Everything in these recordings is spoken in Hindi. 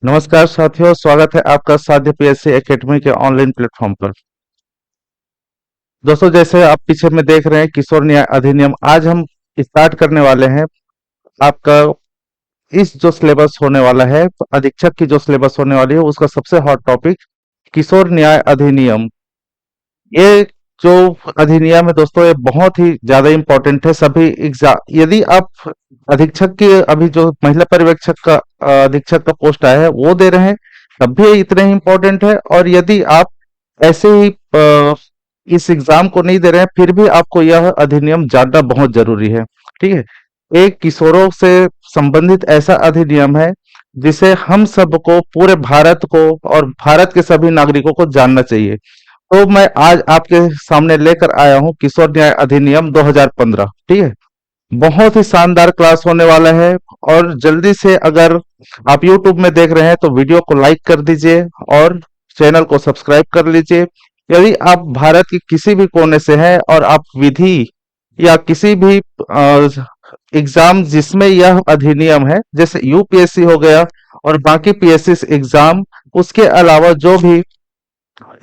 नमस्कार साथियों, स्वागत है आपका साध्य पीएससी एकेडमी के ऑनलाइन प्लेटफॉर्म पर। दोस्तों, जैसे आप पीछे में देख रहे हैं किशोर न्याय अधिनियम, आज हम स्टार्ट करने वाले हैं आपका इस जो सिलेबस होने वाला है, अधीक्षक की जो सिलेबस होने वाली है उसका सबसे हॉट टॉपिक किशोर न्याय अधिनियम। ये जो अधिनियम है दोस्तों, ये बहुत ही ज्यादा इम्पोर्टेंट है। सभी एग्जाम, यदि आप अधीक्षक की अभी जो महिला पर्यवेक्षक का अधीक्षक का पोस्ट आया है वो दे रहे हैं, तब भी ये इतने ही इम्पोर्टेंट है। और यदि आप ऐसे ही इस एग्जाम को नहीं दे रहे हैं, फिर भी आपको यह अधिनियम जानना बहुत जरूरी है। ठीक है, एक किशोरों से संबंधित ऐसा अधिनियम है जिसे हम सबको, पूरे भारत को और भारत के सभी नागरिकों को जानना चाहिए। तो मैं आज आपके सामने लेकर आया हूं किशोर न्याय अधिनियम 2015। ठीक है, बहुत ही शानदार क्लास होने वाला है। और जल्दी से, अगर आप YouTube में देख रहे हैं तो वीडियो को लाइक कर दीजिए और चैनल को सब्सक्राइब कर लीजिए। यदि आप भारत के किसी भी कोने से हैं और आप विधि या किसी भी एग्जाम जिसमें यह अधिनियम है, जैसे यूपीएससी हो गया और बाकी पीएससी एग्जाम, उसके अलावा जो भी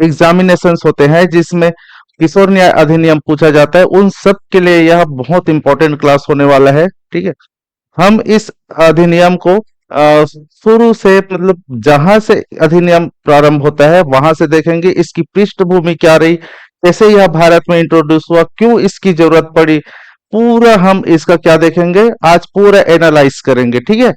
एग्जामिनेशंस होते हैं जिसमें किशोर न्याय अधिनियम पूछा जाता है, उन सब के लिए यह बहुत इंपॉर्टेंट क्लास होने वाला है। ठीक है, हम इस अधिनियम को शुरू से, मतलब जहां से अधिनियम प्रारंभ होता है वहां से देखेंगे। इसकी पृष्ठभूमि क्या रही, कैसे यह भारत में इंट्रोड्यूस हुआ, क्यों इसकी जरूरत पड़ी, पूरा हम इसका क्या देखेंगे, आज पूरा एनालाइज करेंगे। ठीक है,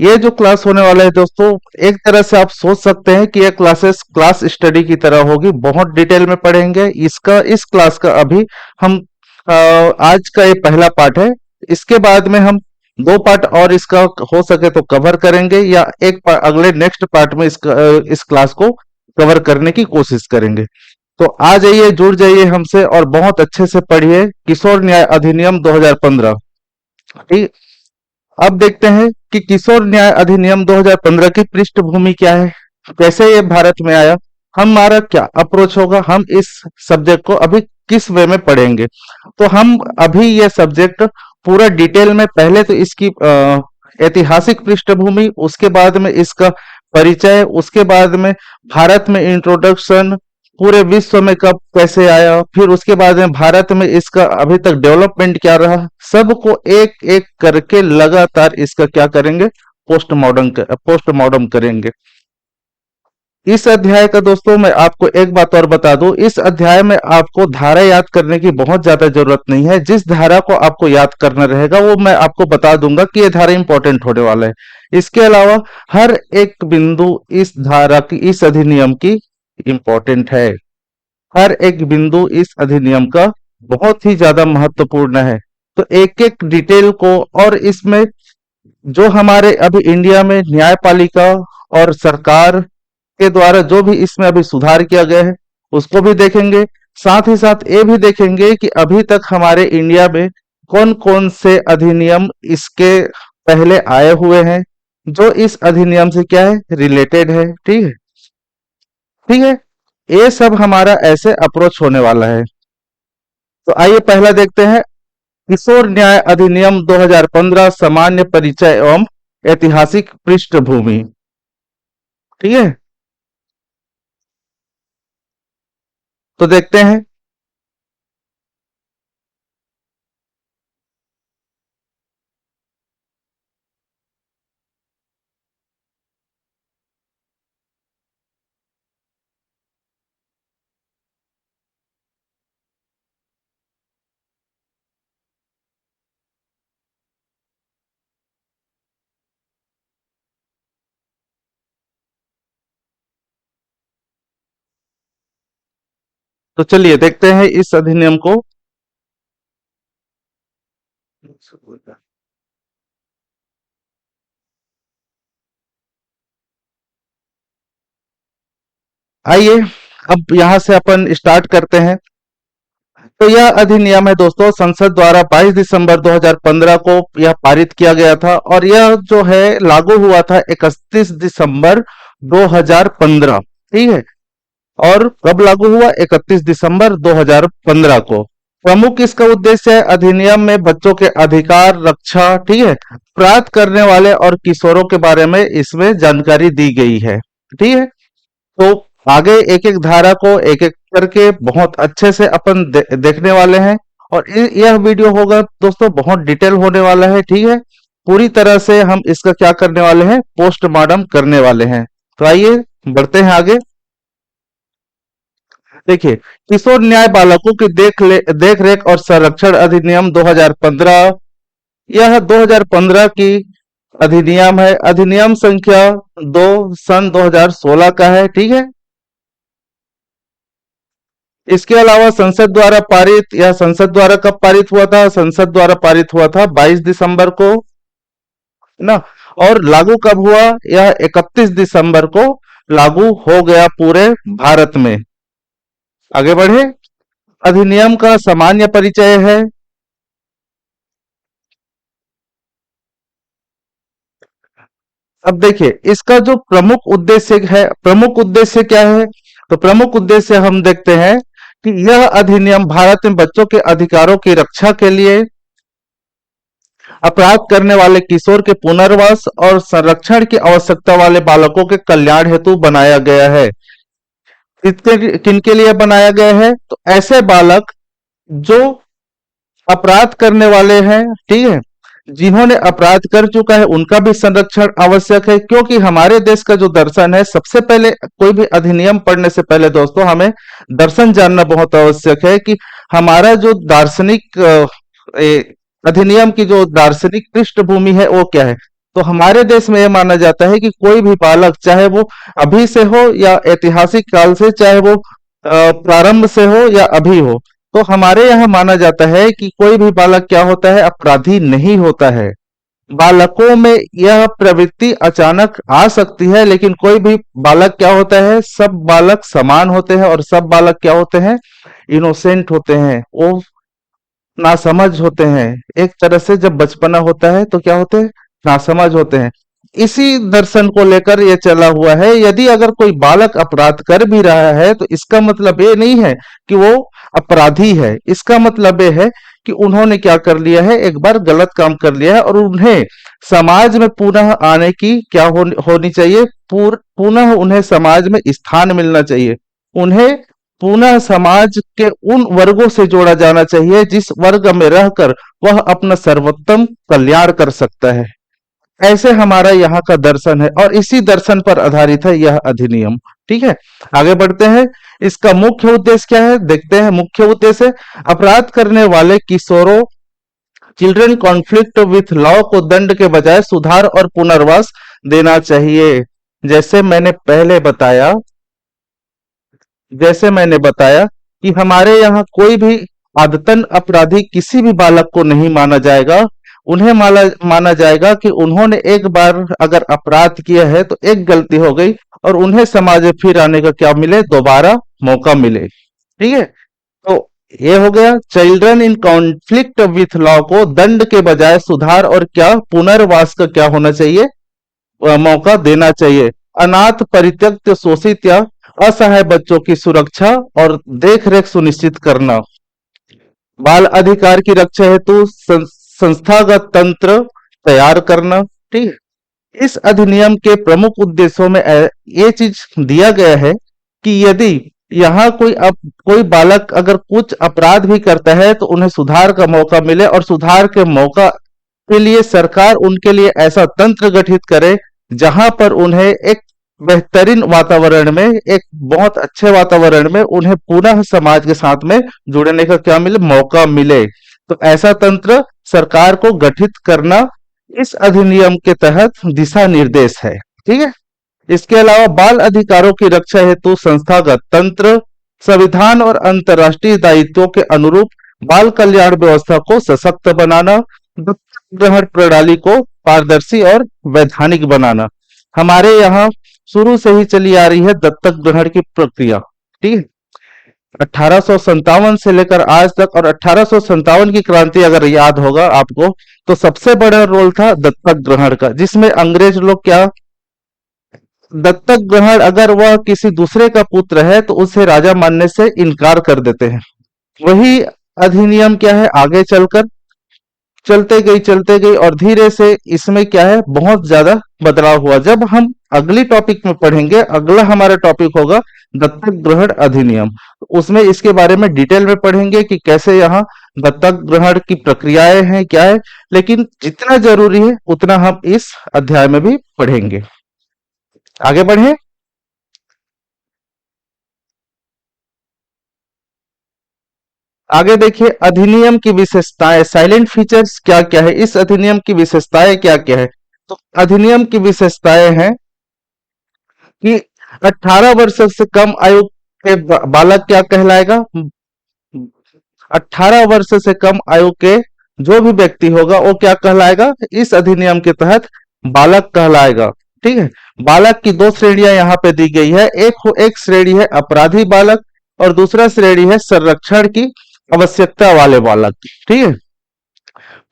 ये जो क्लास होने वाला है दोस्तों, एक तरह से आप सोच सकते हैं कि ये क्लासेस क्लास स्टडी की तरह होगी, बहुत डिटेल में पढ़ेंगे। इस क्लास का अभी हम आज का ये पहला पार्ट है। इसके बाद में हम दो पार्ट और इसका हो सके तो कवर करेंगे, या अगले नेक्स्ट पार्ट में इस क्लास को कवर करने की कोशिश करेंगे। तो आ जाइए, जुड़ जाइए हमसे और बहुत अच्छे से पढ़िए किशोर न्याय अधिनियम 2015। ठीक, अब देखते हैं कि किशोर न्याय अधिनियम 2015 की पृष्ठभूमि क्या है, कैसे ये भारत में आया, हमारा क्या अप्रोच होगा, हम इस सब्जेक्ट को अभी किस वे में पढ़ेंगे। तो हम अभी ये सब्जेक्ट पूरा डिटेल में, पहले तो इसकी ऐतिहासिक पृष्ठभूमि, उसके बाद में इसका परिचय, उसके बाद में भारत में इंट्रोडक्शन, पूरे विश्व में कब कैसे आया, फिर उसके बाद में भारत में इसका अभी तक डेवलपमेंट क्या रहा, सबको एक एक करके लगातार इसका क्या करेंगे, पोस्टमार्टम करेंगे। इस अध्याय का दोस्तों मैं आपको एक बात और बता दूं, इस अध्याय में आपको धारा याद करने की बहुत ज्यादा जरूरत नहीं है। जिस धारा को आपको याद करना रहेगा वो मैं आपको बता दूंगा कि ये धारा इंपॉर्टेंट होने वाला है। इसके अलावा हर एक बिंदु इस धारा की, इस अधिनियम की इंपॉर्टेंट है। हर एक बिंदु इस अधिनियम का बहुत ही ज्यादा महत्वपूर्ण है। तो एक एक डिटेल को, और इसमें जो हमारे अभी इंडिया में न्यायपालिका और सरकार के द्वारा जो भी इसमें अभी सुधार किया गया है उसको भी देखेंगे। साथ ही साथ ये भी देखेंगे कि अभी तक हमारे इंडिया में कौन कौन से अधिनियम इसके पहले आए हुए हैं, जो इस अधिनियम से क्या है, रिलेटेड है। ठीक है, ठीक है, ये सब हमारा ऐसे अप्रोच होने वाला है। तो आइए पहला देखते हैं, किशोर न्याय अधिनियम 2015 सामान्य परिचय एवं ऐतिहासिक पृष्ठभूमि। ठीक है, तो देखते हैं। तो चलिए देखते हैं इस अधिनियम को। आइए अब यहां से अपन स्टार्ट करते हैं। तो यह अधिनियम है दोस्तों, संसद द्वारा 22 दिसंबर 2015 को यह पारित किया गया था, और यह जो है लागू हुआ था 31 दिसंबर 2015। ठीक है, और कब लागू हुआ, 31 दिसंबर 2015 को। प्रमुख इसका उद्देश्य है अधिनियम में बच्चों के अधिकार रक्षा, ठीक है, अपराध करने वाले और किशोरों के बारे में इसमें जानकारी दी गई है। ठीक है, तो आगे एक एक धारा को एक एक करके बहुत अच्छे से अपन देखने वाले हैं। और यह वीडियो होगा दोस्तों बहुत डिटेल होने वाला है। ठीक है, पूरी तरह से हम इसका क्या करने वाले हैं, पोस्टमार्टम करने वाले हैं। तो आइए बढ़ते हैं आगे। देखिए, किशोर न्याय बालकों की देख रेख और संरक्षण अधिनियम 2015, यह 2015 की अधिनियम है। अधिनियम संख्या 2 सन 2016 का है। ठीक है, इसके अलावा संसद द्वारा पारित, यह संसद द्वारा कब पारित हुआ था, संसद द्वारा पारित हुआ था 22 दिसंबर को, है ना। और लागू कब हुआ, यह 31 दिसंबर को लागू हो गया पूरे भारत में। आगे बढ़े, अधिनियम का सामान्य परिचय है। अब देखिए, इसका जो प्रमुख उद्देश्य है, प्रमुख उद्देश्य क्या है, तो प्रमुख उद्देश्य हम देखते हैं कि यह अधिनियम भारत में बच्चों के अधिकारों की रक्षा के लिए, अपराध करने वाले किशोर के पुनर्वास और संरक्षण की आवश्यकता वाले बालकों के कल्याण हेतु बनाया गया है। किनके लिए बनाया गया है, तो ऐसे बालक जो अपराध करने वाले हैं, ठीक है, जिन्होंने अपराध कर चुका है उनका भी संरक्षण आवश्यक है। क्योंकि हमारे देश का जो दर्शन है, सबसे पहले कोई भी अधिनियम पढ़ने से पहले दोस्तों हमें दर्शन जानना बहुत आवश्यक है कि हमारा जो दार्शनिक अधिनियम की जो दार्शनिक पृष्ठभूमि है वो क्या है। तो हमारे देश में यह माना जाता है कि कोई भी बालक, चाहे वो अभी से हो या ऐतिहासिक काल से, चाहे वो प्रारंभ से हो या अभी हो, तो हमारे यहाँ माना जाता है कि कोई भी बालक क्या होता है, अपराधी नहीं होता है। बालकों में यह प्रवृत्ति अचानक आ सकती है, लेकिन कोई भी बालक क्या होता है, सब बालक समान होते हैं और सब बालक क्या होते हैं, इनोसेंट होते हैं, वो नासमझ होते हैं। एक तरह से जब बचपना होता है तो क्या होते हैं, नासमझ होते हैं। इसी दर्शन को लेकर यह चला हुआ है। यदि अगर कोई बालक अपराध कर भी रहा है तो इसका मतलब ये नहीं है कि वो अपराधी है। इसका मतलब ये है कि उन्होंने क्या कर लिया है, एक बार गलत काम कर लिया है और उन्हें समाज में पुनः आने की क्या होनी चाहिए, पुनः उन्हें समाज में स्थान मिलना चाहिए। उन्हें पुनः समाज के उन वर्गों से जोड़ा जाना चाहिए जिस वर्ग में रहकर वह अपना सर्वोत्तम कल्याण कर सकता है। ऐसे हमारा यहाँ का दर्शन है और इसी दर्शन पर आधारित है यह अधिनियम। ठीक है, आगे बढ़ते हैं। इसका मुख्य उद्देश्य क्या है, देखते हैं। मुख्य उद्देश्य, अपराध करने वाले किशोरों, चिल्ड्रन कॉन्फ्लिक्ट विथ लॉ को दंड के बजाय सुधार और पुनर्वास देना चाहिए। जैसे मैंने पहले बताया, जैसे मैंने बताया कि हमारे यहाँ कोई भी आदतन अपराधी किसी भी बालक को नहीं माना जाएगा। उन्हें माना जाएगा कि उन्होंने एक बार अगर अपराध किया है तो एक गलती हो गई और उन्हें समाज में फिर आने का क्या मिले, दोबारा मौका मिले। ठीक है, तो ये हो गया। Children in conflict with law को दंड के बजाय सुधार और क्या, पुनर्वास का क्या होना चाहिए, मौका देना चाहिए। अनाथ, परित्यक्त, शोषित या असहाय बच्चों की सुरक्षा और देखरेख सुनिश्चित करना। बाल अधिकार की रक्षा हेतु संस्थागत तंत्र तैयार करना। ठीक है, इस अधिनियम के प्रमुख उद्देश्यों में ये चीज दिया गया है कि यदि यहाँ कोई बालक अगर कुछ अपराध भी करता है तो उन्हें सुधार का मौका मिले और सुधार के मौका के लिए सरकार उनके लिए ऐसा तंत्र गठित करे जहां पर उन्हें एक बेहतरीन वातावरण में, एक बहुत अच्छे वातावरण में उन्हें पुनः समाज के साथ में जुड़ने का क्या मिले, मौका मिले। तो ऐसा तंत्र सरकार को गठित करना इस अधिनियम के तहत दिशा निर्देश है। ठीक है, इसके अलावा बाल अधिकारों की रक्षा हेतु संस्थागत तंत्र, संविधान और अंतर्राष्ट्रीय दायित्वों के अनुरूप बाल कल्याण व्यवस्था को सशक्त बनाना, दत्तक ग्रहण प्रणाली को पारदर्शी और वैधानिक बनाना। हमारे यहाँ शुरू से ही चली आ रही है दत्तक ग्रहण की प्रक्रिया। ठीक है, 1857 से लेकर आज तक, और 1857 की क्रांति अगर याद होगा आपको तो सबसे बड़ा रोल था दत्तक ग्रहण का, जिसमें अंग्रेज लोग क्या, दत्तक ग्रहण अगर वह किसी दूसरे का पुत्र है तो उसे राजा मानने से इनकार कर देते हैं। वही अधिनियम क्या है, आगे चलकर चलते गई और धीरे से इसमें क्या है, बहुत ज्यादा बदलाव हुआ। जब हम अगली टॉपिक में पढ़ेंगे, अगला हमारा टॉपिक होगा दत्तक ग्रहण अधिनियम। तो उसमें इसके बारे में डिटेल में पढ़ेंगे कि कैसे यहाँ दत्तक ग्रहण की प्रक्रियाएं हैं, क्या है। लेकिन जितना जरूरी है उतना हम इस अध्याय में भी पढ़ेंगे। आगे बढ़े। आगे देखिए, अधिनियम की विशेषताएं, साइलेंट फीचर्स क्या क्या है, इस अधिनियम की विशेषताएं क्या क्या है। तो अधिनियम की विशेषताएं हैं कि 18 वर्ष से कम आयु के बालक क्या कहलाएगा, 18 वर्ष से कम आयु के जो भी व्यक्ति होगा वो क्या कहलाएगा, इस अधिनियम के तहत बालक कहलाएगा। ठीक है। बालक की दो श्रेणियां यहाँ पे दी गई है, एक श्रेणी है अपराधी बालक और दूसरा श्रेणी है संरक्षण की आवश्यकता वाले बालक। ठीक है।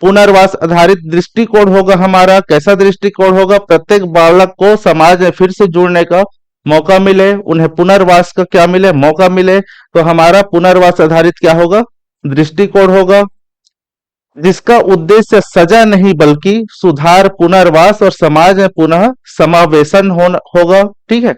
पुनर्वास आधारित दृष्टिकोण होगा हमारा। कैसा दृष्टिकोण होगा, प्रत्येक बालक को समाज में फिर से जुड़ने का मौका मिले, उन्हें पुनर्वास का क्या मिले, मौका मिले। तो हमारा पुनर्वास आधारित क्या होगा, दृष्टिकोण होगा, जिसका उद्देश्य सजा नहीं बल्कि सुधार, पुनर्वास और समाज में पुनः समावेशन होगा। ठीक है।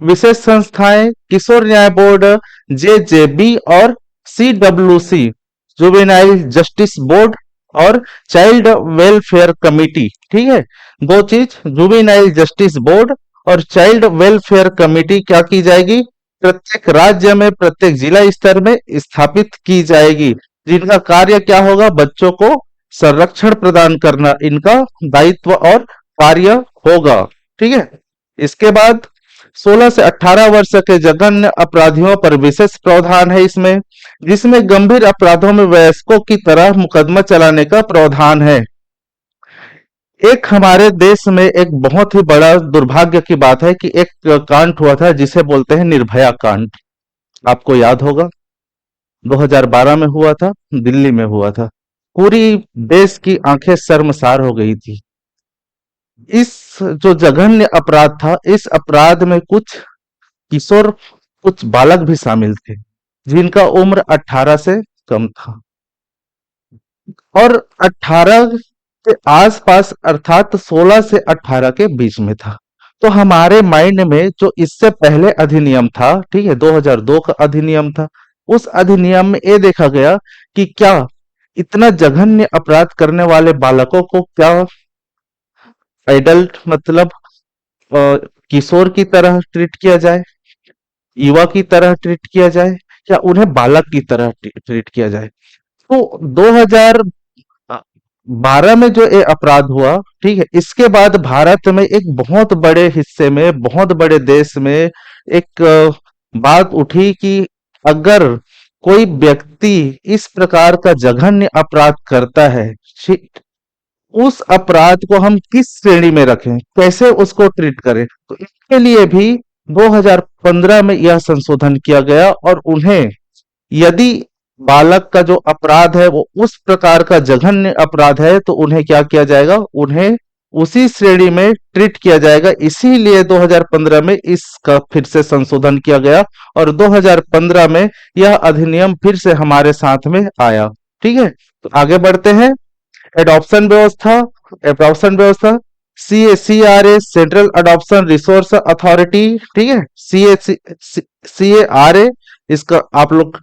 विशेष संस्थाएं, किशोर न्याय बोर्ड, जेजेबी और सीडब्ल्यूसी, जुवेनाइल जस्टिस बोर्ड और चाइल्ड वेलफेयर कमिटी। ठीक है। दो चीज, जुवेनाइल जस्टिस बोर्ड और चाइल्ड वेलफेयर कमिटी क्या की जाएगी, प्रत्येक राज्य में प्रत्येक जिला स्तर में स्थापित की जाएगी, जिनका कार्य क्या होगा, बच्चों को संरक्षण प्रदान करना इनका दायित्व और कार्य होगा। ठीक है। इसके बाद 16 से 18 वर्ष के जघन्य अपराधियों पर विशेष प्रावधान है इसमें, जिसमें गंभीर अपराधों में वयस्कों की तरह मुकदमा चलाने का प्रावधान है। एक हमारे देश में एक बहुत ही बड़ा दुर्भाग्य की बात है कि एक कांड हुआ था जिसे बोलते हैं निर्भया कांड। आपको याद होगा, 2012 में हुआ था, दिल्ली में हुआ था। पूरी देश की आंखें शर्मसार हो गई थी। इस जो जघन्य अपराध था, इस अपराध में कुछ किशोर, कुछ बालक भी शामिल थे, जिनका उम्र 18 से कम था और 18 के आसपास, अर्थात 16 से 18 के बीच में था। तो हमारे माइंड में जो इससे पहले अधिनियम था, ठीक है, 2002 का अधिनियम था, उस अधिनियम में ये देखा गया कि क्या इतना जघन्य अपराध करने वाले बालकों को क्या एडल्ट मतलब अ, किशोर की तरह ट्रीट किया जाए, युवा की तरह ट्रीट किया जाए, या उन्हें बालक की तरह ट्रीट किया जाए। तो 2012 में जो ये अपराध हुआ, ठीक है, इसके बाद भारत में एक बहुत बड़े हिस्से में, बहुत बड़े देश में एक बात उठी कि अगर कोई व्यक्ति इस प्रकार का जघन्य अपराध करता है, उस अपराध को हम किस श्रेणी में रखें, कैसे उसको ट्रीट करें। तो इसके लिए भी 2015 में यह संशोधन किया गया और उन्हें, यदि बालक का जो अपराध है वो उस प्रकार का जघन्य अपराध है, तो उन्हें क्या किया जाएगा, उन्हें उसी श्रेणी में ट्रीट किया जाएगा। इसीलिए 2015 में इसका फिर से संशोधन किया गया और 2015 में यह अधिनियम फिर से हमारे साथ में आया। ठीक है। तो आगे बढ़ते हैं। एडॉप्शन व्यवस्था, CARA, central adoption resource authority. ठीक है। CARA, इसका आप लोग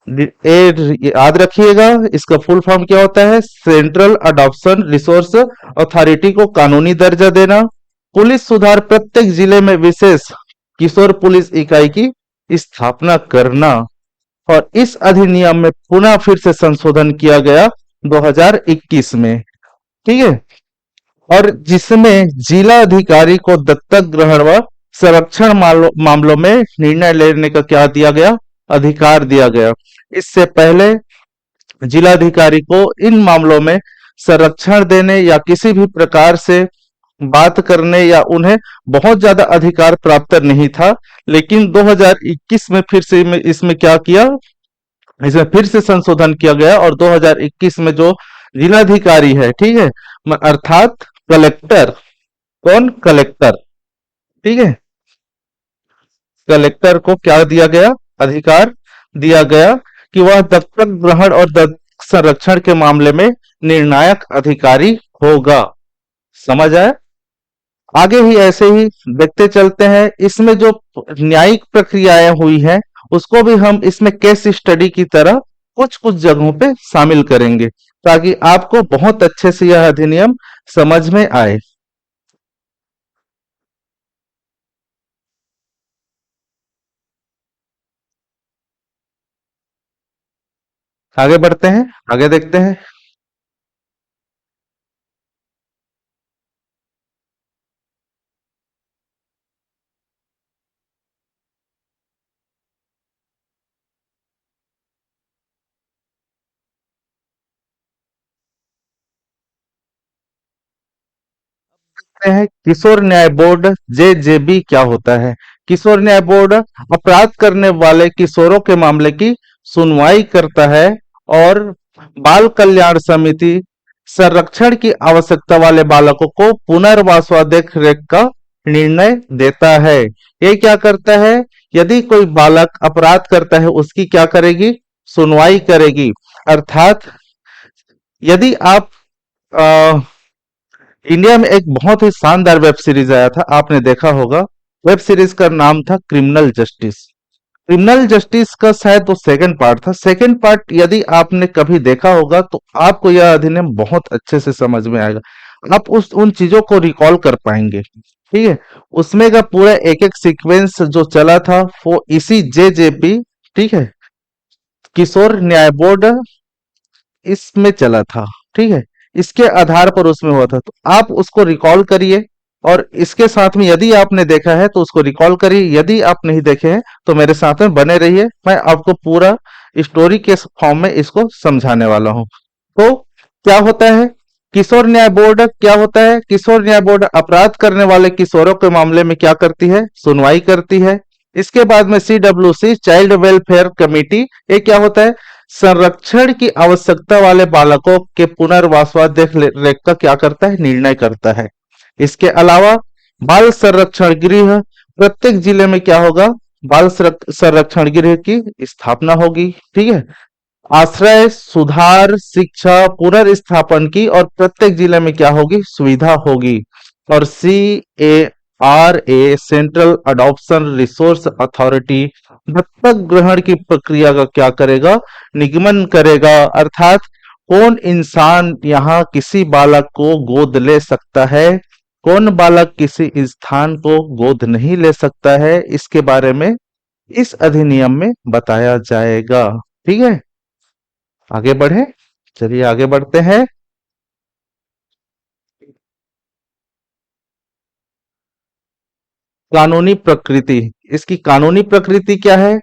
याद रखिएगा, इसका फुल फॉर्म क्या होता है, सेंट्रल अडॉप्शन रिसोर्स अथॉरिटी को कानूनी दर्जा देना। पुलिस सुधार, प्रत्येक जिले में विशेष किशोर पुलिस इकाई की स्थापना करना। और इस अधिनियम में पुनः फिर से संशोधन किया गया 2021 में। ठीक है। और जिसमें जिला अधिकारी को दत्तक ग्रहण व संरक्षण मामलों में निर्णय लेने का क्या दिया गया, अधिकार दिया गया। इससे पहले जिलाधिकारी को इन मामलों में संरक्षण देने या किसी भी प्रकार से बात करने या उन्हें बहुत ज्यादा अधिकार प्राप्त नहीं था। लेकिन 2021 में फिर से इसमें क्या किया, इसमें फिर से संशोधन किया गया और 2021 में जो जिलाधिकारी है, ठीक है, अर्थात कलेक्टर, कौन, कलेक्टर, ठीक है, कलेक्टर को क्या दिया गया, अधिकार दिया गया कि वह दत्तक ग्रहण और दत्तक संरक्षण के मामले में निर्णायक अधिकारी होगा। समझ आया? आगे ही ऐसे ही देखते चलते हैं। इसमें जो न्यायिक प्रक्रियाएं हुई हैं उसको भी हम इसमें केस स्टडी की तरह कुछ कुछ जगहों पे शामिल करेंगे, ताकि आपको बहुत अच्छे से यह अधिनियम समझ में आए। आगे बढ़ते हैं, आगे देखते हैं। देखते हैं किशोर न्याय बोर्ड जेजेबी क्या होता है। किशोर न्याय बोर्ड अपराध करने वाले किशोरों के मामले की सुनवाई करता है और बाल कल्याण समिति संरक्षण की आवश्यकता वाले बालकों को पुनर्वास व देख रेख का निर्णय देता है। ये क्या करता है? यदि कोई बालक अपराध करता है उसकी क्या करेगी? सुनवाई करेगी। अर्थात यदि आप अ, इंडिया में एक बहुत ही शानदार वेब सीरीज आया था, आपने देखा होगा। वेब सीरीज का नाम था क्रिमिनल जस्टिस। क्रिमिनल जस्टिस का शायद वो सेकंड पार्ट था। सेकंड पार्ट यदि आपने कभी देखा होगा तो आपको यह अधिनियम बहुत अच्छे से समझ में आएगा। आप उस उन चीजों को रिकॉल कर पाएंगे। ठीक है, उसमें का पूरा एक एक सीक्वेंस जो चला था वो इसी जेजेपी, ठीक है, किशोर न्याय बोर्ड, इसमें चला था। ठीक है, इसके आधार पर उसमें हुआ था। तो आप उसको रिकॉल करिए और इसके साथ में यदि आपने देखा है तो उसको रिकॉल करिए, यदि आप नहीं देखे हैं तो मेरे साथ में बने रहिए। मैं आपको पूरा स्टोरी के फॉर्म में इसको समझाने वाला हूं। तो क्या होता है किशोर न्याय बोर्ड? क्या होता है किशोर न्याय बोर्ड? अपराध करने वाले किशोरों के मामले में क्या करती है? सुनवाई करती है। इसके बाद में सीडब्ल्यूसी चाइल्ड वेलफेयर कमेटी, ये क्या होता है? संरक्षण की आवश्यकता वाले बालकों के पुनर्वास व देख रेख का क्या करता है? निर्णय करता है। इसके अलावा बाल संरक्षण गृह, प्रत्येक जिले में क्या होगा? बाल संरक्षण गृह की स्थापना होगी। ठीक है, आश्रय, सुधार, शिक्षा, पुनर्स्थापन की और प्रत्येक जिले में क्या होगी? सुविधा होगी। और CARA central adoption resource authority दत्तक ग्रहण की प्रक्रिया का क्या करेगा? निगमन करेगा। अर्थात कौन इंसान यहाँ किसी बालक को गोद ले सकता है, कौन बालक किसी स्थान को गोद नहीं ले सकता है, इसके बारे में इस अधिनियम में बताया जाएगा। ठीक है, आगे बढ़े, चलिए आगे बढ़ते हैं। कानूनी प्रकृति, इसकी कानूनी प्रकृति क्या है?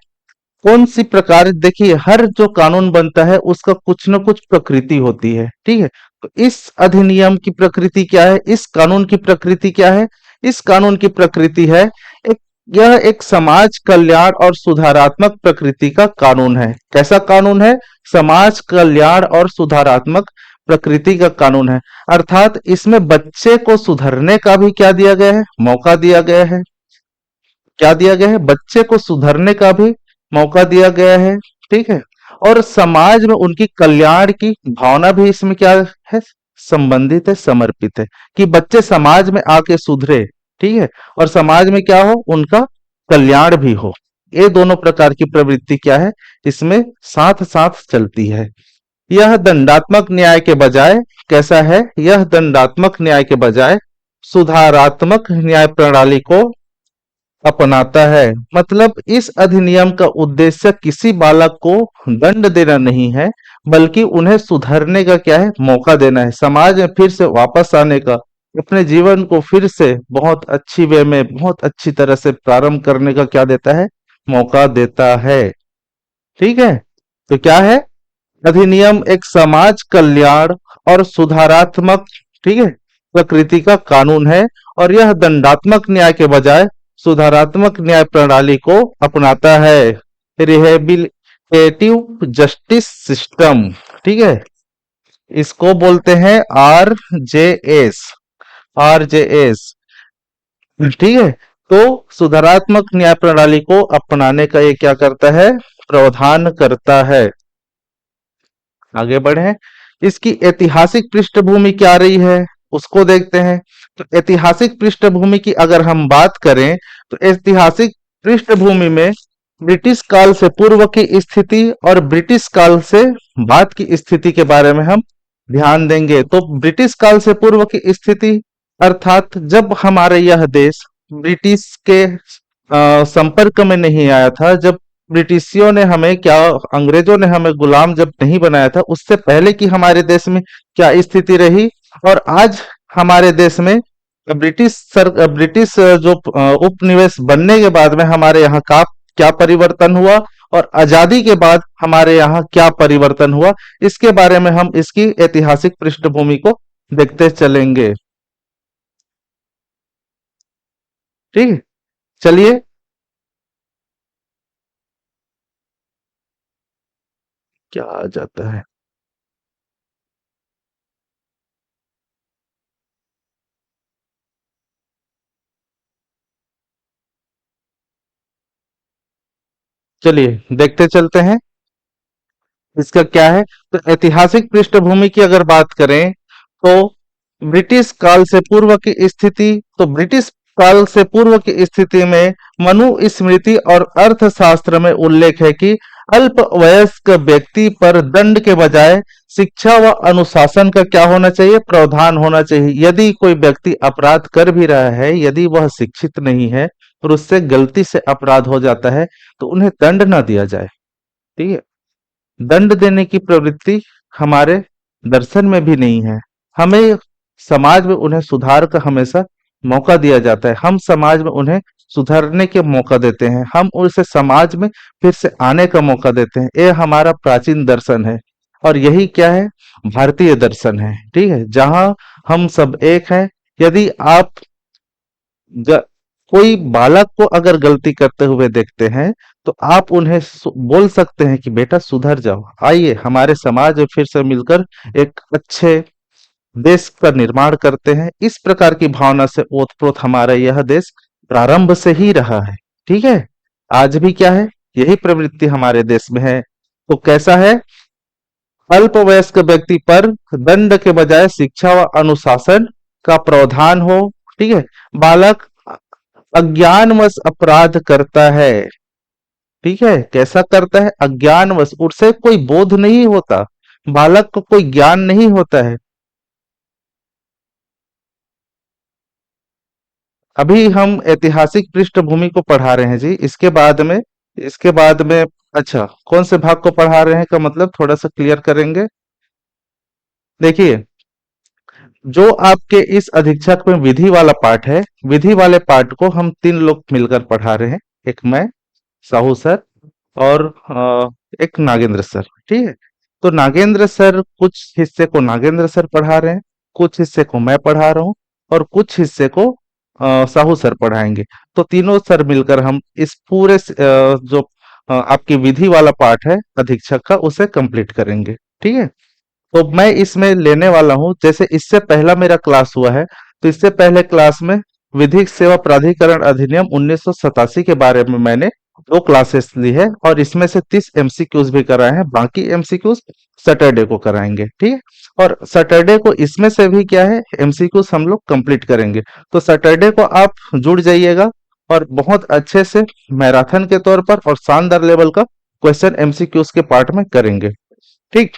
कौन सी प्रकार, देखिए हर जो कानून बनता है उसका कुछ न कुछ प्रकृति होती है। ठीक है, तो इस अधिनियम की प्रकृति क्या है? इस कानून की प्रकृति क्या है? इस कानून की प्रकृति है एक, यह एक समाज कल्याण और सुधारात्मक प्रकृति का कानून है। कैसा कानून है? समाज कल्याण और सुधारात्मक प्रकृति का कानून है। अर्थात इसमें बच्चे को सुधरने का भी क्या दिया गया है? मौका दिया गया है। क्या दिया गया है? बच्चे को सुधरने का भी मौका दिया गया है। ठीक है, और समाज में उनकी कल्याण की भावना भी इसमें क्या है? संबंधित है, समर्पित है, कि बच्चे समाज में आके सुधरे। ठीक है, और समाज में क्या हो? उनका कल्याण भी हो। ये दोनों प्रकार की प्रवृत्ति क्या है? इसमें साथ साथ चलती है। यह दंडात्मक न्याय के बजाय कैसा है? यह दंडात्मक न्याय के बजाय सुधारात्मक न्याय प्रणाली को अपनाता है। मतलब इस अधिनियम का उद्देश्य किसी बालक को दंड देना नहीं है, बल्कि उन्हें सुधरने का क्या है? मौका देना है, समाज में फिर से वापस आने का, अपने जीवन को फिर से बहुत अच्छी वे में, बहुत अच्छी तरह से प्रारंभ करने का क्या देता है? मौका देता है। ठीक है, तो क्या है? अधिनियम एक समाज कल्याण और सुधारात्मक, ठीक है, प्रकृति का कानून है, और यह दंडात्मक न्याय के बजाय सुधारात्मक न्याय प्रणाली को अपनाता है। रिहेबिलिटेटिव जस्टिस सिस्टम, ठीक है, इसको बोलते हैं आरजेएस। ठीक है, तो सुधारात्मक न्याय प्रणाली को अपनाने का ये क्या करता है? प्रावधान करता है। आगे बढ़े, इसकी ऐतिहासिक पृष्ठभूमि क्या रही है उसको देखते हैं। तो ऐतिहासिक पृष्ठभूमि की अगर हम बात करें, तो ऐतिहासिक पृष्ठभूमि में ब्रिटिश काल से पूर्व की स्थिति और ब्रिटिश काल से बाद की स्थिति के बारे में हम ध्यान देंगे। तो ब्रिटिश काल से पूर्व की स्थिति अर्थात जब हमारे यह देश ब्रिटिश के संपर्क में नहीं आया था, जब ब्रिटिशियों ने हमें क्या अंग्रेजों ने हमें गुलाम जब नहीं बनाया था, उससे पहले की हमारे देश में क्या स्थिति रही, और आज हमारे देश में ब्रिटिश जो उपनिवेश बनने के बाद में हमारे यहाँ का क्या परिवर्तन हुआ, और आजादी के बाद हमारे यहाँ क्या परिवर्तन हुआ, इसके बारे में हम इसकी ऐतिहासिक पृष्ठभूमि को देखते चलेंगे। ठीक है, चलिए। क्या आ जाता है? चलिए देखते चलते हैं इसका क्या है। तो ऐतिहासिक पृष्ठभूमि की अगर बात करें, तो ब्रिटिश काल से पूर्व की स्थिति, तो ब्रिटिश काल से पूर्व की स्थिति में मनु स्मृति और अर्थशास्त्र में उल्लेख है कि अल्प वयस्क व्यक्ति पर दंड के बजाय शिक्षा व अनुशासन का क्या होना चाहिए, प्रावधान होना चाहिए। यदि कोई व्यक्ति अपराध कर भी रहा है, यदि वह शिक्षित नहीं है और उससे गलती से अपराध हो जाता है, तो उन्हें दंड ना दिया जाए। ठीक है, दंड देने की प्रवृत्ति हमारे दर्शन में भी नहीं है। हमें समाज में उन्हें सुधार का हमेशा मौका दिया जाता है। हम समाज में उन्हें सुधरने के मौका देते हैं, हम उसे समाज में फिर से आने का मौका देते हैं। ये हमारा प्राचीन दर्शन है, और यही क्या है, भारतीय दर्शन है। ठीक है, जहां हम सब एक हैं। यदि आप ग, कोई बालक को अगर गलती करते हुए देखते हैं, तो आप उन्हें बोल सकते हैं कि बेटा सुधर जाओ, आइए हमारे समाज में फिर से मिलकर एक अच्छे देश का निर्माण करते हैं। इस प्रकार की भावना से ओतप्रोत हमारा यह देश प्रारंभ से ही रहा है। ठीक है, आज भी क्या है, यही प्रवृत्ति हमारे देश में है। तो कैसा है, अल्पवयस्क व्यक्ति पर दंड के बजाय शिक्षा व अनुशासन का प्रावधान हो। ठीक है, बालक अज्ञानवश अपराध करता है। ठीक है, कैसा करता है, अज्ञानवश, उसे कोई बोध नहीं होता, बालक को कोई ज्ञान नहीं होता है। अभी हम ऐतिहासिक पृष्ठभूमि को पढ़ा रहे हैं जी, इसके बाद में अच्छा, कौन से भाग को पढ़ा रहे हैं का मतलब थोड़ा सा क्लियर करेंगे। देखिए, जो आपके इस अधीक्षक में विधि वाला पाठ है, विधि वाले पाठ को हम तीन लोग मिलकर पढ़ा रहे हैं। एक मैं, साहू सर, और एक नागेंद्र सर। ठीक है, तो नागेंद्र सर कुछ हिस्से को नागेंद्र सर पढ़ा रहे हैं, कुछ हिस्से को मैं पढ़ा रहा हूँ, और कुछ हिस्से को साहू सर पढ़ाएंगे। तो तीनों सर मिलकर हम इस पूरे जो आपकी विधि वाला पाठ है अधीक्षक का, उसे कंप्लीट करेंगे। ठीक है, तो मैं इसमें लेने वाला हूं, जैसे इससे पहला मेरा क्लास हुआ है, तो इससे पहले क्लास में विधिक सेवा प्राधिकरण अधिनियम 1987 के बारे में मैंने दो क्लासेस ली है, और इसमें से 30 एमसीक्यूज भी कराए हैं। बाकी एमसीक्यूज सैटरडे को कराएंगे। ठीक है, और सैटरडे को इसमें से भी क्या है, एमसीक्यूज हम लोग कंप्लीट करेंगे। तो सैटरडे को आप जुड़ जाइएगा, और बहुत अच्छे से मैराथन के तौर पर और शानदार लेवल का क्वेश्चन एमसीक्यूज के पार्ट में करेंगे। ठीक,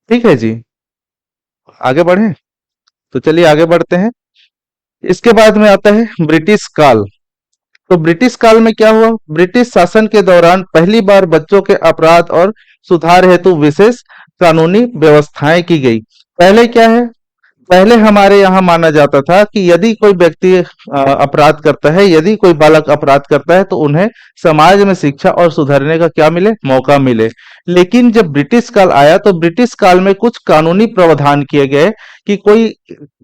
ठीक है जी, आगे बढ़े। तो चलिए आगे बढ़ते हैं। इसके बाद में आता है ब्रिटिश काल। तो ब्रिटिश काल में क्या हुआ, ब्रिटिश शासन के दौरान पहली बार बच्चों के अपराध और सुधार हेतु विशेष कानूनी व्यवस्थाएं की गई। पहले क्या है, पहले हमारे यहाँ माना जाता था कि यदि कोई व्यक्ति अपराध करता है, यदि कोई बालक अपराध करता है, तो उन्हें समाज में शिक्षा और सुधरने का क्या मिले, मौका मिले। लेकिन जब ब्रिटिश काल आया, तो ब्रिटिश काल में कुछ कानूनी प्रावधान किए गए कि कोई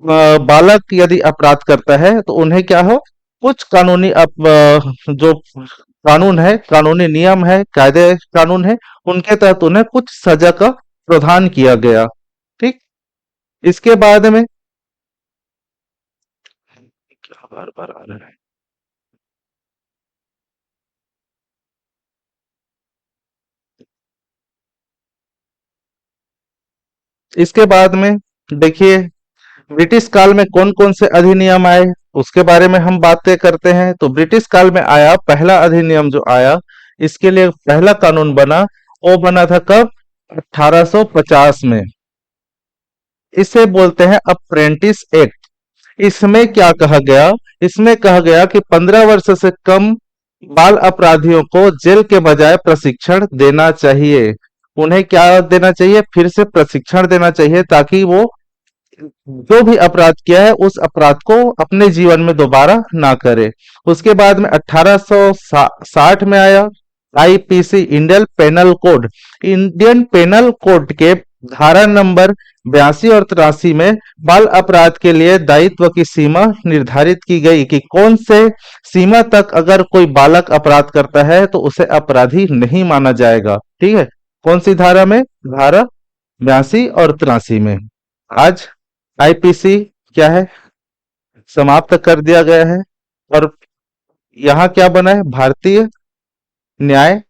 बालक यदि अपराध करता है, तो उन्हें क्या हो, कुछ कानूनी जो कानून है, कानूनी नियम है, कायदे कानून है, उनके तहत उन्हें कुछ सजा का प्रावधान किया गया। ठीक, इसके बाद में क्या बार बार आ रहा है, इसके बाद में देखिए ब्रिटिश काल में कौन कौन से अधिनियम आए, उसके बारे में हम बातें करते हैं। तो ब्रिटिश काल में आया पहला अधिनियम जो आया, इसके लिए पहला कानून बना, वो बना था कब? 1850 में। इसे बोलते हैं अप्रेंटिस एक्ट। इसमें क्या कहा गया? इसमें कहा गया कि 15 वर्ष से कम बाल अपराधियों को जेल के बजाय प्रशिक्षण देना चाहिए। उन्हें क्या देना चाहिए? फिर से प्रशिक्षण देना चाहिए, ताकि वो जो भी अपराध किया है उस अपराध को अपने जीवन में दोबारा ना करे। उसके बाद में 1860 में आया IPC, Indian penal code. Indian penal code के धारा नंबर 82 और 83 में बाल अपराध के लिए दायित्व की सीमा निर्धारित की गई कि कौन से सीमा तक अगर कोई बालक अपराध करता है तो उसे अपराधी नहीं माना जाएगा। ठीक है, कौन सी धारा में? धारा 82 और 83 में। आज आईपीसी क्या है? समाप्त कर दिया गया है। और यहाँ क्या बना है? भारतीय न्याय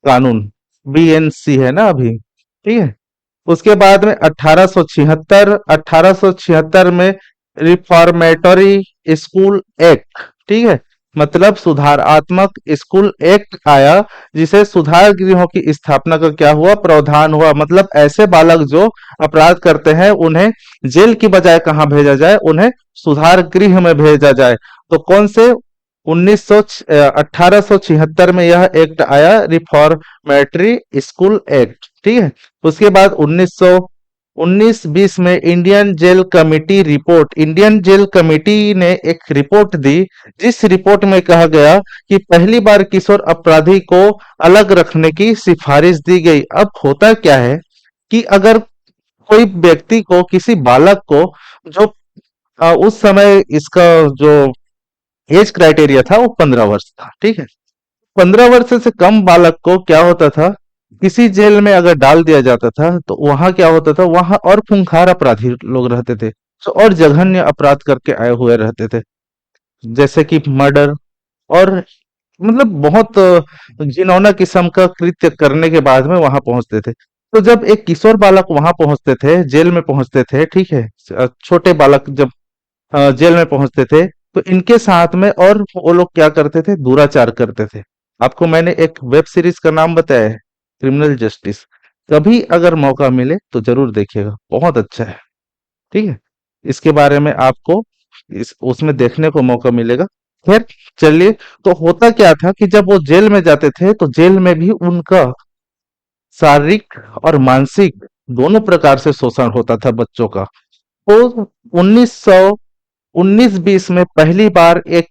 कानून, बीएनसी है ना अभी। ठीक है, उसके बाद में 1876 में रिफॉर्मेटरी स्कूल एक्ट। ठीक है, मतलब सुधारात्मक स्कूल एक्ट आया, जिसे सुधार गृहों की स्थापना का क्या हुआ? प्रावधान हुआ। मतलब ऐसे बालक जो अपराध करते हैं उन्हें जेल की बजाय कहाँ भेजा जाए? उन्हें सुधार गृह में भेजा जाए। तो कौन से? 1876 में यह एक्ट आया, रिफॉर्मेटरी स्कूल एक्ट। ठीक है, उसके बाद 1919-20 में Indian jail committee report. Indian jail committee ने एक रिपोर्ट दी, जिस रिपोर्ट में कहा गया कि पहली बार किशोर अपराधी को अलग रखने की सिफारिश दी गई। अब होता क्या है कि अगर कोई व्यक्ति को, किसी बालक को, जो उस समय इसका जो एज क्राइटेरिया था वो 15 वर्ष था। ठीक है, 15 वर्ष से कम बालक को क्या होता था? किसी जेल में अगर डाल दिया जाता था तो वहां क्या होता था? वहां और खूंखार अपराधी लोग रहते थे, जो और जघन्य अपराध करके आए हुए रहते थे, जैसे कि मर्डर और मतलब बहुत घिनौना किस्म का कृत्य करने के बाद में वहां पहुंचते थे। तो जब एक किशोर बालक वहां पहुंचते थे, जेल में पहुंचते थे, ठीक है, छोटे बालक जब जेल में पहुंचते थे, तो इनके साथ में और वो लोग क्या करते थे? दुराचार करते थे। आपको मैंने एक वेब सीरीज का नाम बताया है, क्रिमिनल जस्टिस। कभी अगर मौका मिले तो जरूर देखिएगा, बहुत अच्छा है। ठीक है, इसके बारे में आपको इस उसमें देखने को मौका मिलेगा। खैर, चलिए। तो होता क्या था कि जब वो जेल में जाते थे तो जेल में भी उनका शारीरिक और मानसिक दोनों प्रकार से शोषण होता था बच्चों का। तो 1919-20 में पहली बार एक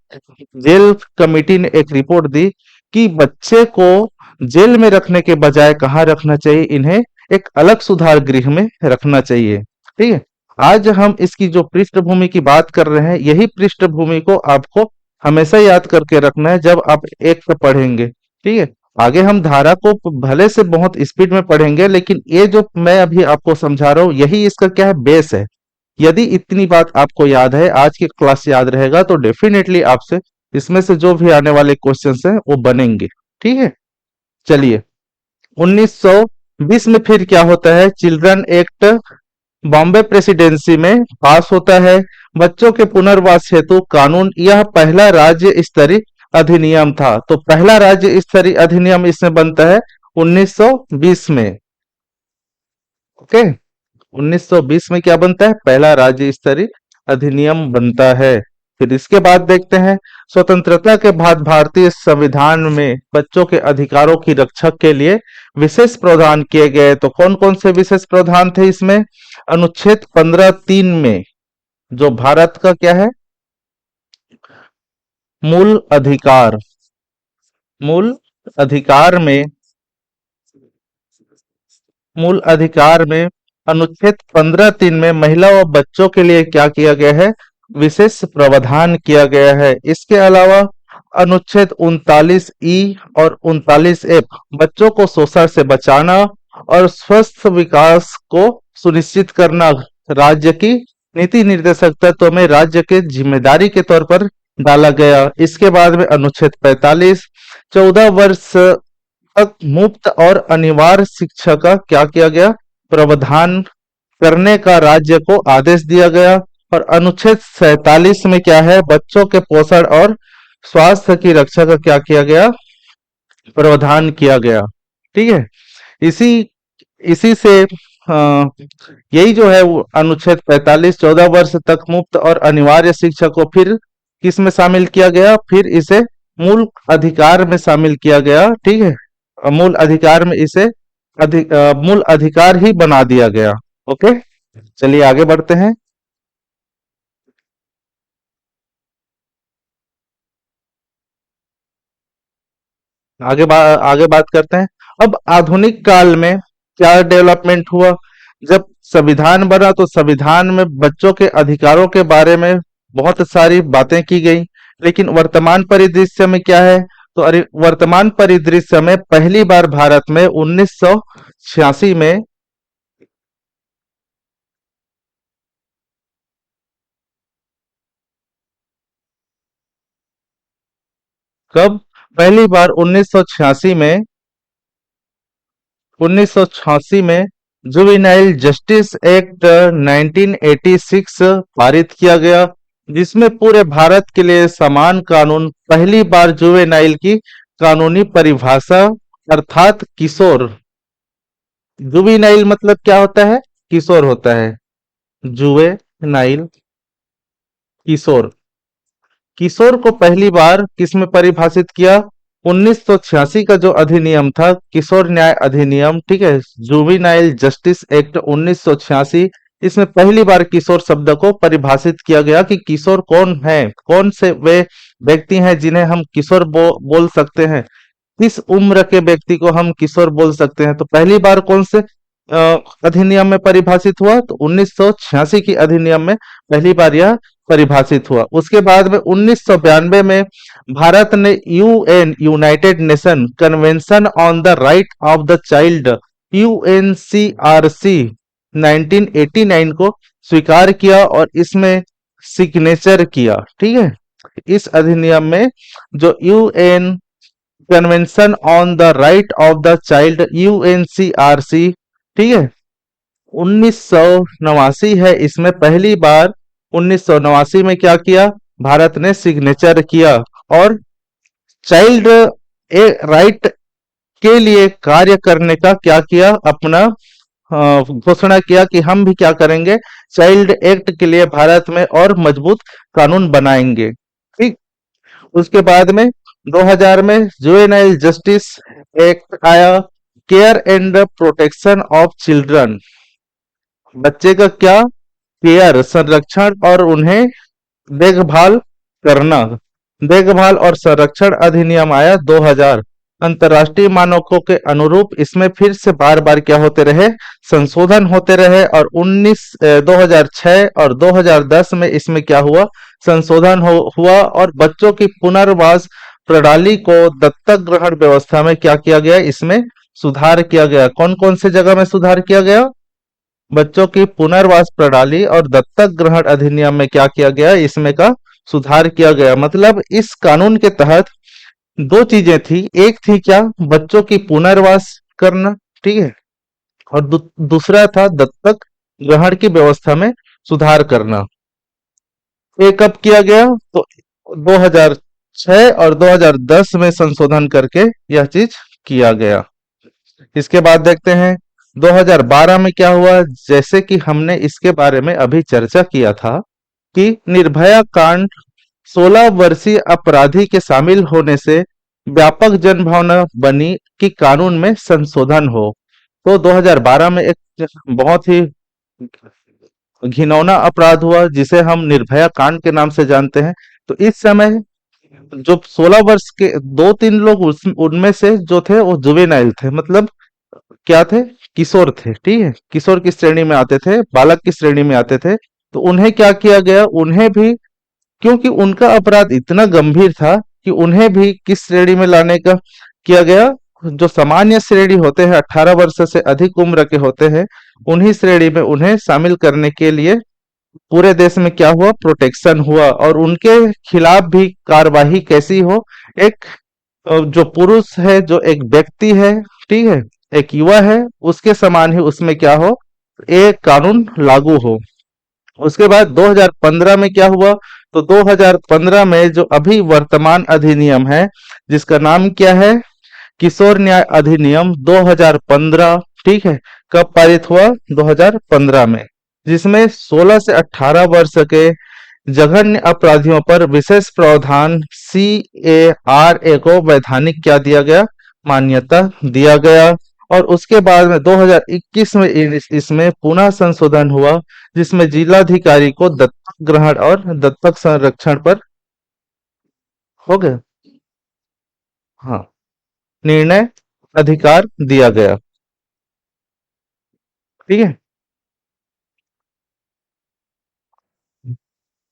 जेल कमेटी ने एक रिपोर्ट दी कि बच्चे को जेल में रखने के बजाय कहाँ रखना चाहिए? इन्हें एक अलग सुधार गृह में रखना चाहिए। ठीक है, आज हम इसकी जो पृष्ठभूमि की बात कर रहे हैं, यही पृष्ठभूमि को आपको हमेशा याद करके रखना है जब आप एक पे पढ़ेंगे। ठीक है, आगे हम धारा को भले से बहुत स्पीड में पढ़ेंगे, लेकिन ये जो मैं अभी आपको समझा रहा हूँ, यही इसका क्या है? बेस है। यदि इतनी बात आपको याद है, आज की क्लास याद रहेगा, तो डेफिनेटली आपसे इसमें से जो भी आने वाले क्वेश्चंस हैं वो बनेंगे। ठीक है, चलिए। 1920 में फिर क्या होता है? चिल्ड्रन एक्ट बॉम्बे प्रेसिडेंसी में पास होता है। बच्चों के पुनर्वास हेतु कानून, यह पहला राज्य स्तरीय अधिनियम था। तो पहला राज्य स्तरीय अधिनियम इसमें बनता है 1920 में। ओके, 1920 में क्या बनता है? पहला राज्य स्तरीय अधिनियम बनता है। फिर इसके बाद देखते हैं, स्वतंत्रता के बाद भारतीय संविधान में बच्चों के अधिकारों की रक्षा के लिए विशेष प्रावधान किए गए। तो कौन कौन से विशेष प्रावधान थे इसमें? अनुच्छेद 15(3) में, जो भारत का क्या है? मूल अधिकार, मूल अधिकार में, मूल अधिकार में अनुच्छेद 15(3) में महिला व बच्चों के लिए क्या किया गया है? विशेष प्रावधान किया गया है। इसके अलावा अनुच्छेद 39(e) और 39(f) बच्चों को शोषण से बचाना और स्वस्थ विकास को सुनिश्चित करना राज्य की नीति निर्देशक तत्व में राज्य के जिम्मेदारी के तौर पर डाला गया। इसके बाद में अनुच्छेद 45, 14 वर्ष तक मुफ्त और अनिवार्य शिक्षा का क्या किया गया? प्रावधान करने का राज्य को आदेश दिया गया। और अनुच्छेद 47 में क्या है, बच्चों के पोषण और स्वास्थ्य की रक्षा का क्या किया गया, प्रावधान किया गया। ठीक है। इसी इसी से यही जो है वो अनुच्छेद 45 14 वर्ष तक मुफ्त और अनिवार्य शिक्षा को फिर किस में शामिल किया गया, फिर इसे मूल अधिकार में शामिल किया गया। ठीक है। मूल अधिकार में इसे मूल अधिकार ही बना दिया गया। ओके, चलिए आगे बढ़ते हैं। आगे बात करते हैं। अब आधुनिक काल में क्या डेवलपमेंट हुआ। जब संविधान बना तो संविधान में बच्चों के अधिकारों के बारे में बहुत सारी बातें की गई। लेकिन वर्तमान परिदृश्य में क्या है, तो अरे वर्तमान परिदृश्य में पहली बार भारत में 1986 में, कब, पहली बार 1986 में, 1986 में जुवेनाइल जस्टिस एक्ट 1986 पारित किया गया, जिसमें पूरे भारत के लिए समान कानून, पहली बार जुवेनाइल की कानूनी परिभाषा अर्थात किशोर। जुवेनाइल मतलब क्या होता है, किशोर होता है। जुवेनाइल, किशोर। किशोर को पहली बार किसमें परिभाषित किया, 1986 का जो अधिनियम था, किशोर न्याय अधिनियम। ठीक है, जुवेनाइल जस्टिस एक्ट 1986, इसमें पहली बार किशोर शब्द को परिभाषित किया गया कि किशोर कौन है, कौन से वे व्यक्ति हैं जिन्हें हम किशोर बोल सकते हैं, किस उम्र के व्यक्ति को हम किशोर बोल सकते हैं। तो पहली बार कौन से अधिनियम में परिभाषित हुआ, तो 1986 की अधिनियम में पहली बार यह परिभाषित हुआ। उसके बाद में 1992 में भारत ने UN, United nation convention on the right of the child, UNCRC 1989 को स्वीकार किया और इसमें सिग्नेचर किया। ठीक है। इस अधिनियम में जो UN convention on the right of the child, UNCRC, ठीक है, 1989 है, इसमें पहली बार 1989 में क्या किया, भारत ने सिग्नेचर किया और चाइल्ड ए राइट के लिए कार्य करने का क्या किया, अपना घोषणा किया कि हम भी क्या करेंगे, चाइल्ड एक्ट के लिए भारत में और मजबूत कानून बनाएंगे। ठीक। उसके बाद में 2000 में जुवेनाइल जस्टिस एक्ट आया, care and protection of children, बच्चे का क्या, केयर, संरक्षण और उन्हें देखभाल करना, देखभाल और संरक्षण अधिनियम आया 2000। अंतर्राष्ट्रीय मानकों के अनुरूप इसमें फिर से बार बार क्या होते रहे, संशोधन होते रहे और 2006 और 2010 में इसमें क्या हुआ, संशोधन हुआ और बच्चों की पुनर्वास प्रणाली को दत्तक ग्रहण व्यवस्था में क्या किया गया, इसमें सुधार किया गया। कौन कौन से जगह में सुधार किया गया, बच्चों की पुनर्वास प्रणाली और दत्तक ग्रहण अधिनियम में क्या किया गया, इसमें का सुधार किया गया। मतलब इस कानून के तहत दो चीजें थी, एक थी क्या, बच्चों की पुनर्वास करना, ठीक है, और दूसरा था दत्तक ग्रहण की व्यवस्था में सुधार करना। ये कब किया गया, तो 2006 और 2010 में संशोधन करके यह चीज किया गया। इसके बाद देखते हैं 2012 में क्या हुआ, जैसे कि हमने इसके बारे में अभी चर्चा किया था कि निर्भया कांड, 16 वर्षीय अपराधी के शामिल होने से व्यापक जनभावना बनी कि कानून में संशोधन हो। तो 2012 में एक बहुत ही घिनौना अपराध हुआ जिसे हम निर्भया कांड के नाम से जानते हैं। तो इस समय जो 16 वर्ष के दो तीन लोग उनमें से जो थे वो जुवेनाइल थे, मतलब क्या थे, किशोर थे। ठीक है, किशोर की श्रेणी में आते थे, बालक की श्रेणी में आते थे। तो उन्हें क्या किया गया, उन्हें भी, क्योंकि उनका अपराध इतना गंभीर था कि उन्हें भी किस श्रेणी में लाने का किया गया, जो सामान्य श्रेणी होते हैं, 18 वर्ष से अधिक उम्र के होते हैं, उन्हीं श्रेणी में उन्हें शामिल करने के लिए पूरे देश में क्या हुआ, प्रोटेक्शन हुआ और उनके खिलाफ भी कार्यवाही कैसी हो, एक जो पुरुष है, जो एक व्यक्ति है, ठीक है, एक युवा है, उसके समान ही उसमें क्या हो, ये कानून लागू हो। उसके बाद 2015 में क्या हुआ? तो 2015 में जो अभी वर्तमान अधिनियम है, जिसका नाम क्या है, किशोर न्याय अधिनियम 2015, ठीक है, कब पारित हुआ? 2015 में, जिसमें 16 से 18 वर्ष के जघन्य अपराधियों पर विशेष प्रावधान CARA को वैधानिक क्या दिया गया? मान्यता दिया गया। और उसके बाद में 2021 में इसमें पुनः संशोधन हुआ, जिसमें जिलाधिकारी को दत्तक ग्रहण और दत्तक संरक्षण पर हो गया, हाँ, निर्णय अधिकार दिया गया। ठीक है,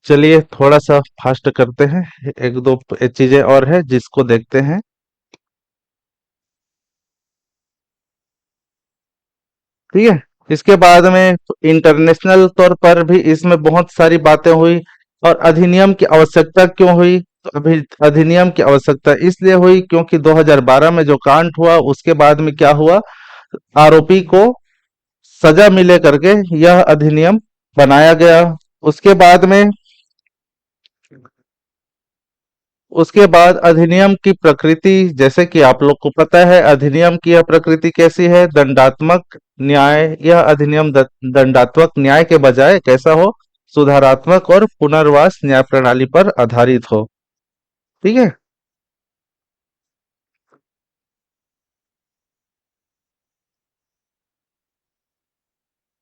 चलिए थोड़ा सा फास्ट करते हैं, एक दो चीजें और है जिसको देखते हैं। ठीक है, इसके बाद में इंटरनेशनल तौर पर भी इसमें बहुत सारी बातें हुई। और अधिनियम की आवश्यकता क्यों हुई? तो अभी अधिनियम की आवश्यकता इसलिए हुई क्योंकि 2012 में जो कांड हुआ उसके बाद में क्या हुआ, आरोपी को सजा मिले करके यह अधिनियम बनाया गया। उसके बाद में उसके बाद अधिनियम की प्रकृति, जैसे कि आप लोग को पता है अधिनियम की यह प्रकृति कैसी है, दंडात्मक न्याय। यह अधिनियम दंडात्मक न्याय के बजाय कैसा हो, सुधारात्मक और पुनर्वास न्याय प्रणाली पर आधारित हो। ठीक है,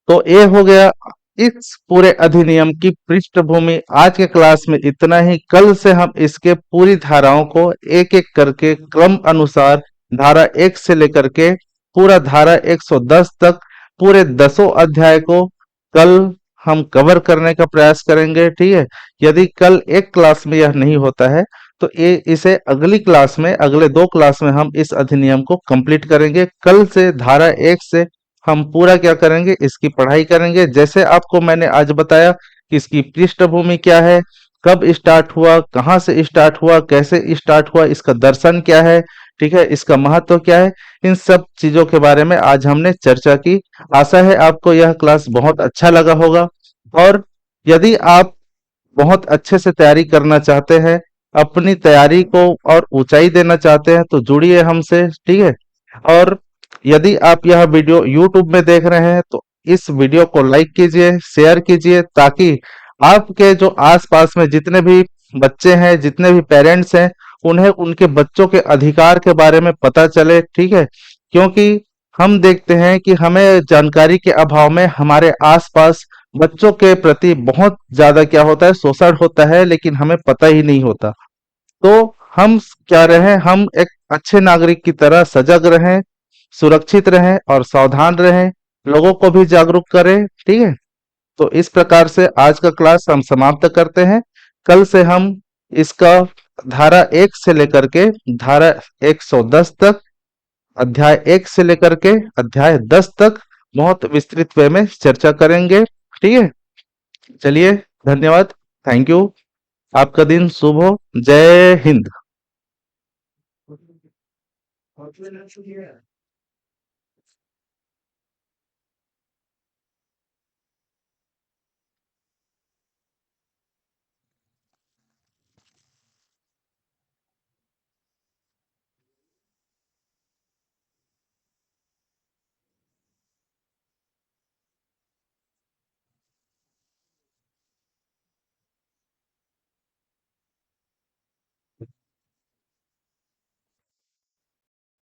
तो ये हो गया इस पूरे अधिनियम की पृष्ठभूमि। आज के क्लास में इतना ही। कल से हम इसके पूरी धाराओं को एक एक करके क्रम अनुसार धारा 1 से लेकर के पूरा धारा 110 तक पूरे 10 अध्याय को कल हम कवर करने का प्रयास करेंगे। ठीक है, यदि कल एक क्लास में यह नहीं होता है तो ये इसे अगली क्लास में, अगले 2 क्लास में हम इस अधिनियम को कंप्लीट करेंगे। कल से धारा 1 से हम पूरा क्या करेंगे, इसकी पढ़ाई करेंगे। जैसे आपको मैंने आज बताया कि इसकी पृष्ठभूमि क्या है, कब स्टार्ट हुआ, कहाँ से स्टार्ट हुआ, कैसे स्टार्ट हुआ, इसका दर्शन क्या है, ठीक है, इसका महत्व क्या है, इन सब चीजों के बारे में आज हमने चर्चा की। आशा है आपको यह क्लास बहुत अच्छा लगा होगा। और यदि आप बहुत अच्छे से तैयारी करना चाहते हैं, अपनी तैयारी को और ऊंचाई देना चाहते हैं, तो जुड़िए हमसे। ठीक है, और यदि आप यह वीडियो YouTube में देख रहे हैं तो इस वीडियो को लाइक कीजिए, शेयर कीजिए, ताकि आपके जो आसपास में जितने भी बच्चे हैं, जितने भी पेरेंट्स हैं, उन्हें उनके बच्चों के अधिकार के बारे में पता चले। ठीक है, क्योंकि हम देखते हैं कि हमें जानकारी के अभाव में हमारे आसपास बच्चों के प्रति बहुत ज्यादा क्या होता है, शोषण होता है, लेकिन हमें पता ही नहीं होता। तो हम क्या रहें, हम एक अच्छे नागरिक की तरह सजग रहें, सुरक्षित रहें और सावधान रहें, लोगों को भी जागरूक करें। ठीक है, तो इस प्रकार से आज का क्लास हम समाप्त करते हैं। कल से हम इसका धारा 1 से लेकर के धारा 110 तक, अध्याय 1 से लेकर के अध्याय 10 तक बहुत विस्तृत वे में चर्चा करेंगे। ठीक है, चलिए, धन्यवाद, थैंक यू। आपका दिन शुभ हो। जय हिंद।